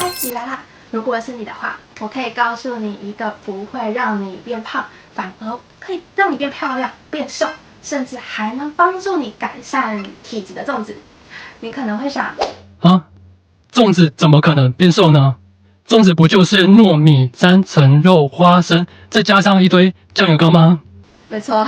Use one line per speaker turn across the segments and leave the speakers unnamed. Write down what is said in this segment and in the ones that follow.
开起来啦！如果是你的话，我可以告诉你一个不会让你变胖，反而可以让你变漂亮、变瘦，甚至还能帮助你改善体质的粽子。你可能会想，
啊，粽子怎么可能变瘦呢？粽子不就是糯米沾橙肉、花生，再加上一堆酱油膏吗？
没错，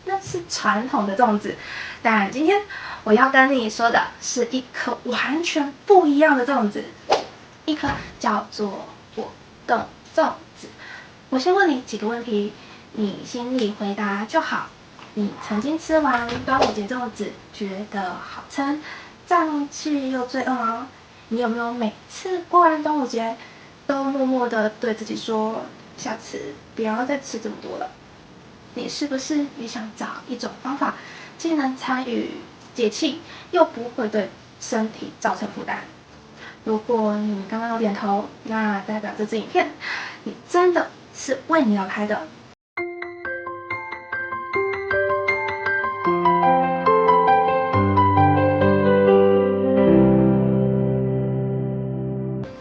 那是传统的粽子。但今天我要跟你说的是一颗完全不一样的粽子，一颗叫做果冻粽子。我先问你几个问题，你心里回答就好。你曾经吃完端午节粽子觉得好撑，胀气又罪恶吗？你有没有每次过完端午节都默默的对自己说，下次不要再吃这么多了？你是不是也想找一种方法，既能参与节气，又不会对身体造成负担？如果你刚刚有点头，那代表这支影片你真的是为你而拍的。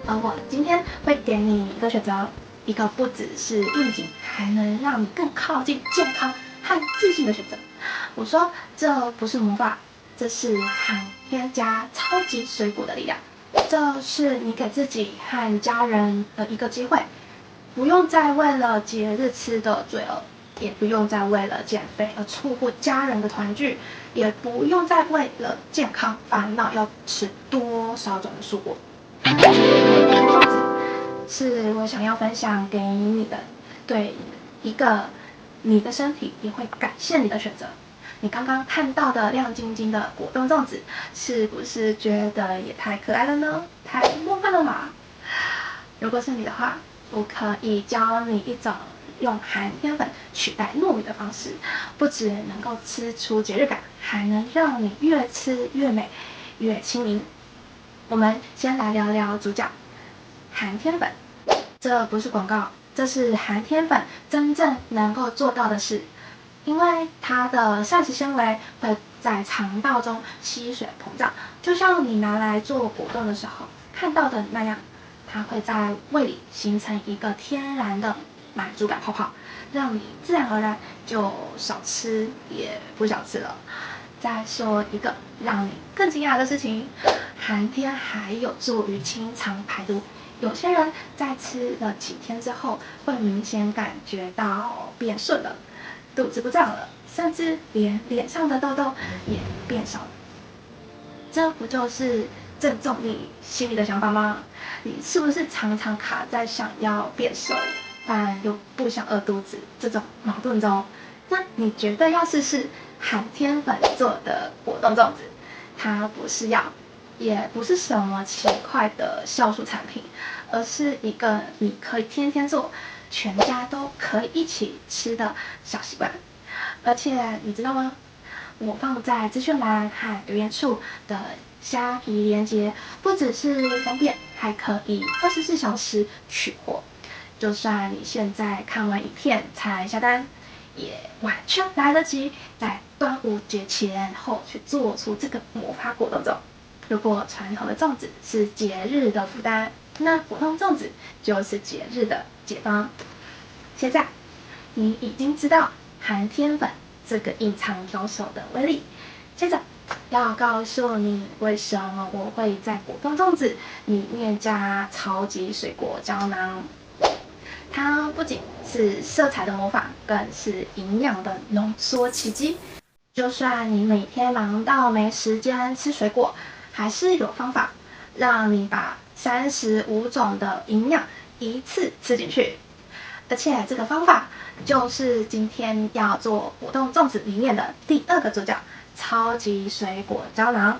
而我今天会给你一个选择，一个不只是应景，还能让你更靠近健康和自信的选择。我说这不是魔法，这是寒天加超级水果的力量。这是你给自己和家人的一个机会，不用再为了节日吃的罪恶，也不用再为了减肥而错过家人的团聚，也不用再为了健康烦恼要吃多少种的蔬果。是我想要分享给你的，对一个你的身体也会感谢你的选择。你刚刚看到的亮晶晶的果冻粽子，是不是觉得也太可爱了呢？太梦幻了嘛！如果是你的话，我可以教你一种用寒天粉取代糯米的方式，不只能够吃出节日感，还能让你越吃越美，越轻盈。我们先来聊聊主角寒天粉，这不是广告，这是寒天粉真正能够做到的事。因为它的膳食纤维会在肠道中吸水膨胀，就像你拿来做果冻的时候看到的那样，它会在胃里形成一个天然的满足感泡泡，让你自然而然就少吃也不想吃了。再说一个让你更惊讶的事情，寒天还有助于清肠排毒。有些人在吃了几天之后，会明显感觉到变顺了，肚子不胀了，甚至连脸上的痘痘也变少了。这不就是正中你心里的想法吗？你是不是常常卡在想要变瘦，但又不想饿肚子这种矛盾中？那你绝对要试试寒天粉做的果冻粽子。它不是药，也不是什么奇怪的酵素产品，而是一个你可以天天做，全家都可以一起吃的小习惯。而且你知道吗？我放在资讯栏和留言处的虾皮链接，不只是方便，还可以24小时取货。就算你现在看完影片才下单，也完全来得及在端午节前后去做出这个魔法果冻粽。如果传统的粽子是节日的负担，那果冻粽子就是节日的解放。现在你已经知道寒天粉这个隐藏高手的威力，接着要告诉你为什么我会在果冻粽子里面加超级水果胶囊。它不仅是色彩的魔法，更是营养的浓缩奇迹。就算你每天忙到没时间吃水果，还是有方法让你把35种的营养一次吃进去。而且这个方法就是今天要做果冻粽子里面的第二个主角——超级水果胶囊。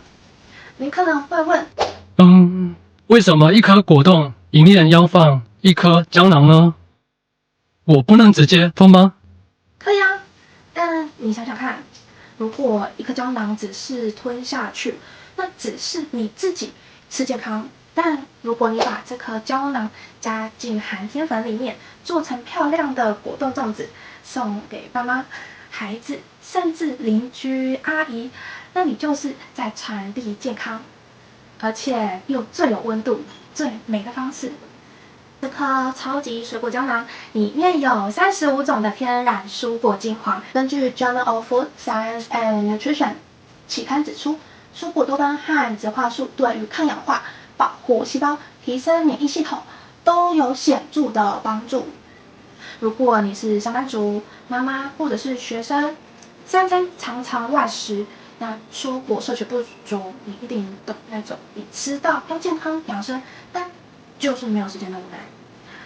你可能会问，
为什么一颗果冻里面要放一颗胶囊呢？我不能直接吞吗？
可以啊，但你想想看，如果一颗胶囊只是吞下去，那只是你自己吃健康。但如果你把这颗胶囊加进寒天粉里面，做成漂亮的果冻粽子，送给爸妈、孩子，甚至邻居阿姨，那你就是在传递健康。而且又最有温度、最美的方式。这颗超级水果胶囊里面有35种的天然蔬果精华。根据 Journal of Food Science and Nutrition 期刊指出，蔬果多酚和植化素对于抗氧化、保护细胞、提升免疫系统都有显著的帮助。如果你是上班族、妈妈或者是学生，三餐常常外食，那蔬果摄取不足，你一定懂那种你知道要健康养生，但就是没有时间的无奈。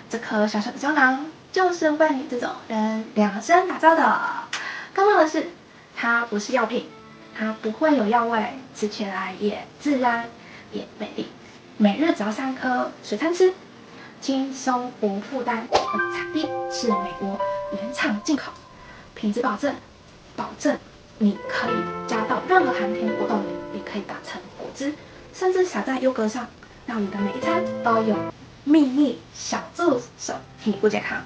这颗小小的胶囊就是为你这种人量身打造的。更棒的是，它不是药品，它不会有药味，吃起来也自然也美丽。每日只要3颗，随餐吃，轻松无负担。产地是美国原厂进口，品质保证你可以加到任何寒天果冻里，也可以打成果汁，甚至撒在优格上，让你的每一餐都有秘密小助手替补健康。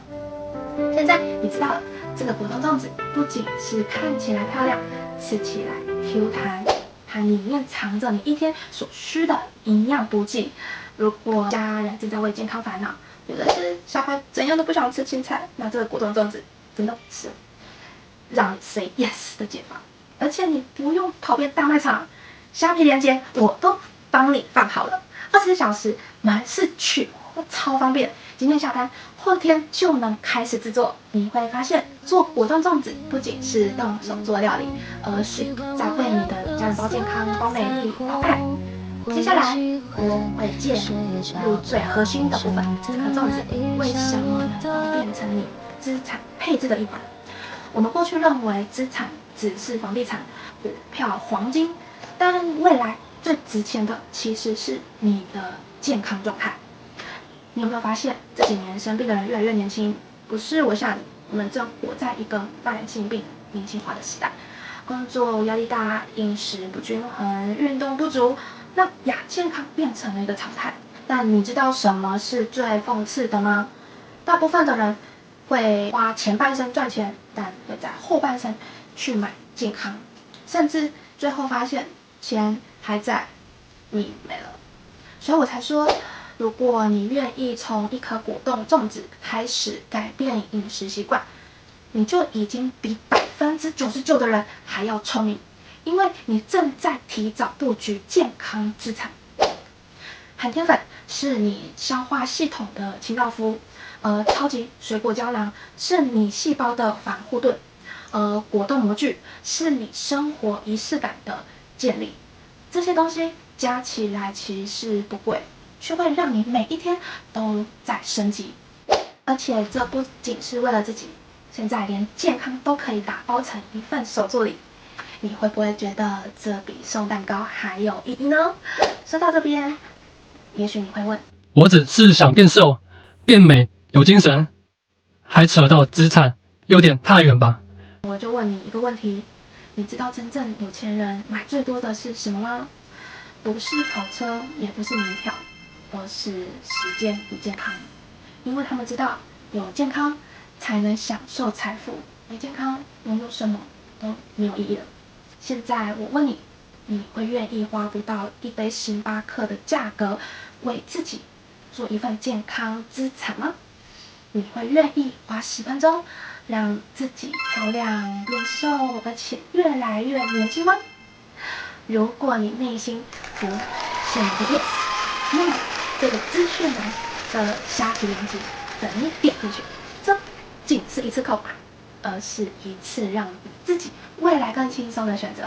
现在你知道了，这个果冻粽子不仅是看起来漂亮，吃起来 Q 弹，它里面藏着你一天所需的营养补给。如果家人正在为健康烦恼，有的是小孩怎样都不想吃青菜，那这个果冻粽子真的是让你 say yes 的解法。而且你不用跑遍大卖场，虾皮链接我都帮你放好了，24小时门市取货超方便。今天下单，后天就能开始制作。你会发现，做果冻粽子不仅是动手做料理，而是在为你的家人包健康、包美丽、包爱。接下来我会介入最核心的部分，这颗粽子为什么能变成你资产配置的一环？我们过去认为资产只是房地产、股票、黄金，但未来最值钱的其实是你的健康状态。你有没有发现这几年生病的人越来越年轻？不是我想我们正活在一个慢性病年轻化的时代，工作压力大，饮食不均衡，运动不足，让亚健康变成了一个常态。但你知道什么是最讽刺的吗？大部分的人会花前半生赚钱，但会在后半生去买健康，甚至最后发现钱还在，你没了。所以我才说，如果你愿意从一颗果冻粽子开始改变饮食习惯，你就已经比99%的人还要聪明，因为你正在提早布局健康资产。寒天粉是你消化系统的清道夫，超级水果胶囊是你细胞的防护盾，果冻模具是你生活仪式感的建立。这些东西加起来其实不贵，却会让你每一天都在升级。而且这不仅是为了自己，现在连健康都可以打包成一份手作礼。你会不会觉得这比送蛋糕还有意义呢？说到这边，也许你会问，
我只是想变瘦、变美、有精神，还扯到资产，有点太远吧？
我就问你一个问题，你知道真正有钱人买最多的是什么吗？不是跑车，也不是名票，而是时间与健康。因为他们知道，有健康才能享受财富，没健康拥有什么都没有意义了。现在我问你，你会愿意花不到一杯星巴克的价格，为自己做一份健康资产吗？你会愿意花10分钟，让自己漂亮变瘦，而且越来越年轻吗？如果你内心浮现一个 yes， 那么这个资讯栏的虾皮链接等你点进去。这仅是一次购买，而是一次让你自己未来更轻松的选择。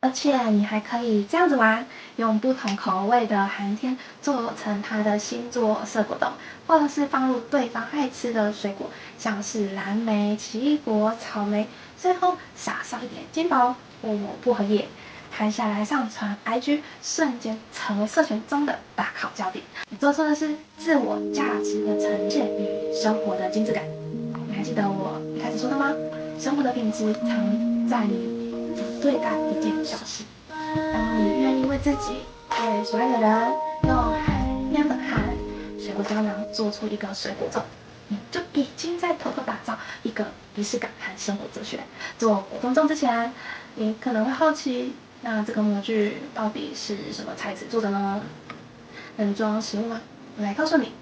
而且你还可以这样子玩，用不同口味的寒天做成它的星座色果冻，或者是放入对方爱吃的水果，像是蓝莓、奇异果、草莓，最后撒上一点金宝或薄荷叶，拍下来上传 IG， 瞬间成为社群中的打卡焦点。你做出的是自我价值的呈现与生活的精致感。你还记得我一开始说的吗？生活的品质藏在你对待一件小事。当你愿意为自己、为所爱的人，用寒天粉和水果胶囊做出一个水果粽，你就已经在偷偷打造一个仪式感和生活哲学。做果冻粽之前，你可能会好奇，那这个模具到底是什么材质做的呢？能装食物吗？我来告诉你，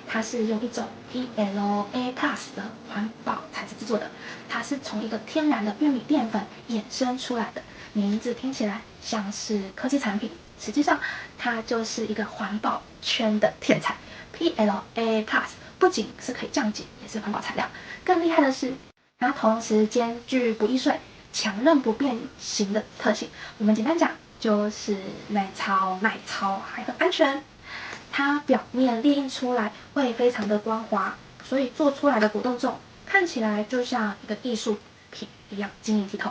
它是用一种 PLA Plus 的环保材质制作的，它是从一个天然的玉米淀粉衍生出来的。名字听起来像是科技产品，实际上它就是一个环保圈的天才。PLA Plus 不仅是可以降解，也是环保材料。更厉害的是，它同时兼具不易碎、强韧不变形的特性。我们简单讲，就是耐操、还很安全。它表面列印出来会非常的光滑，所以做出来的果冻粽看起来就像一个艺术品一样晶莹剔透。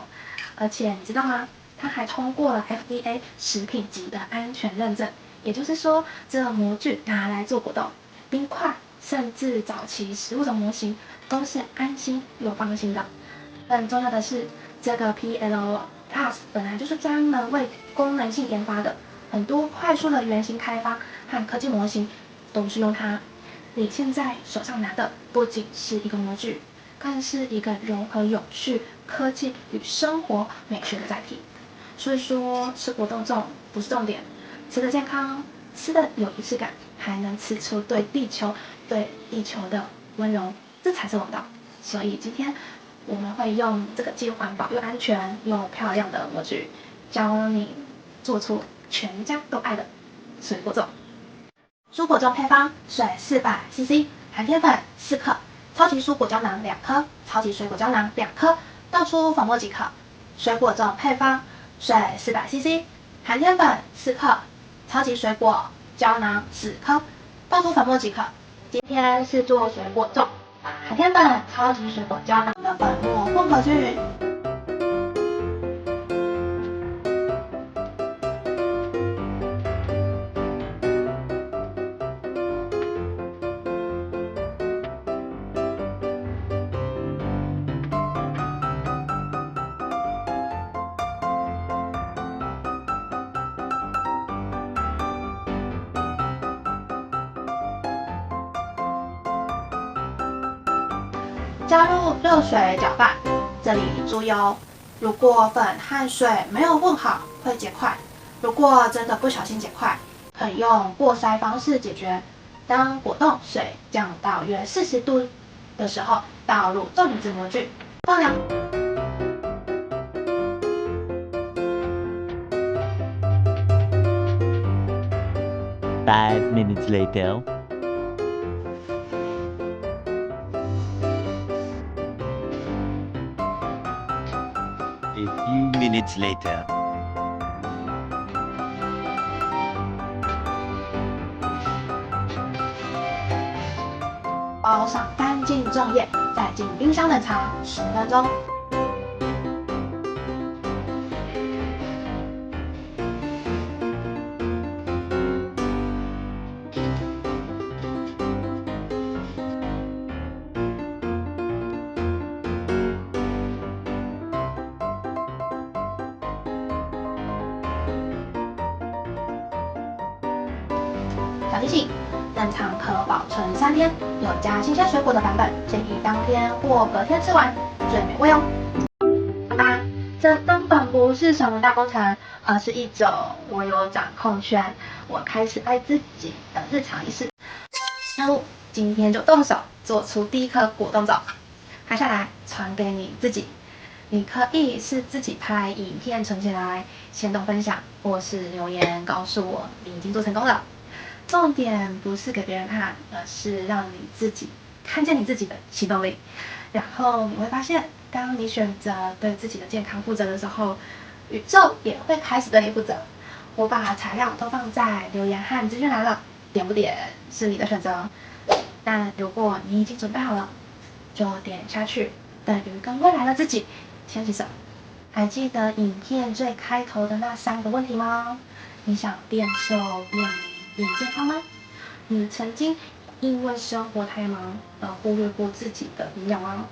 而且你知道吗？它还通过了 FDA 食品级的安全认证，也就是说，这个模具拿来做果冻、冰块，甚至早期食物的模型，都是安心又放心的。更重要的是，这个 PL Plus 本来就是专门为功能性研发的，很多快速的原型开发和科技模型都是用它。你现在手上拿的不仅是一个模具，更是一个融合永续科技与生活美学的载体。所以说，吃果冻粽不是重点，吃的健康，吃的有仪式感，还能吃出对地球的温柔，这才是王道。所以今天我们会用这个既环保又安全又漂亮的模具，教你做出全家都爱的水果粽。蔬果粽配方：水400cc， 含淀粉4克，超级蔬果胶囊2颗，超级水果胶囊2颗，倒出粉末即可。水果粽配方：水400cc， 含淀粉4克，超级水果胶囊10颗，倒出粉末即可。今天是做水果粽，含淀粉、超级水果胶囊的粉末混合均匀。加入热水搅拌，这里注意哦，如果粉和水没有混好会结块，如果真的不小心结块，可以用过筛方式解决。当果冻水降到约40度的时候，倒入粽子模具，放凉。
5 minutes later. A few minutes later.
包上干净粽叶，再进冰箱冷藏10分钟。小提醒：冷藏可保存3天，有加新鲜水果的版本，建议当天或隔天吃完，最美味哦。这根本不是什么大工程，而是一种我有掌控权，我开始爱自己的日常仪式。那我今天就动手做出第一颗果冻粽，拍下来传给你自己。你可以是自己拍影片存起来，限动分享，或是留言告诉我你已经做成功了。重点不是给别人看，而是让你自己看见你自己的行动力。然后你会发现，当你选择对自己的健康负责的时候，宇宙也会开始对你负责。我把材料都放在留言和资讯栏了，点不点是你的选择。但如果你已经准备好了，就点下去，等于跟未来的自己牵起手。还记得影片最开头的那3个问题吗？你想变瘦、变美、变健康吗？你曾经因为生活太忙而忽略过自己的营养吗？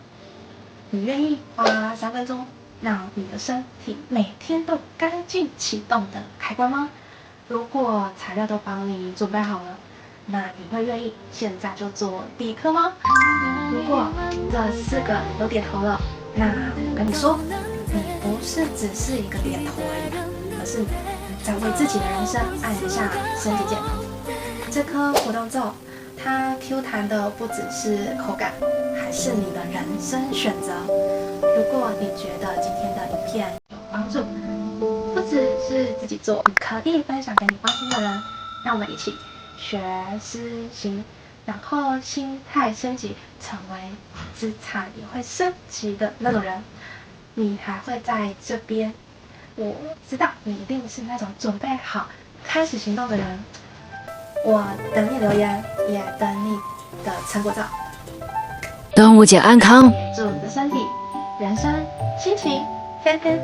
你愿意花3分钟让你的身体每天都干净启动的开关吗？如果材料都帮你准备好了，那你会愿意现在就做第一颗吗？如果这4个都点头了，那我跟你说，你不是只是一个点头而已，而是在为自己的人生按下升级键。这颗果冻粽，它 Q 弹的不只是口感，还是你的人生选择。如果你觉得今天的影片有帮助，不只是自己做，你可以分享给你关心的人，让我们一起学思行，然后心态升级，成为资产也会升级的那种人。你还会在这边，我知道你一定是那种准备好开始行动的人。我等你留言，也等你的成果照。
端午节安康！
祝你的身体、人生、心情天天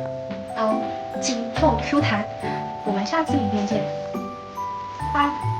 都紧凑 Q 弹。我们下次影片见，拜。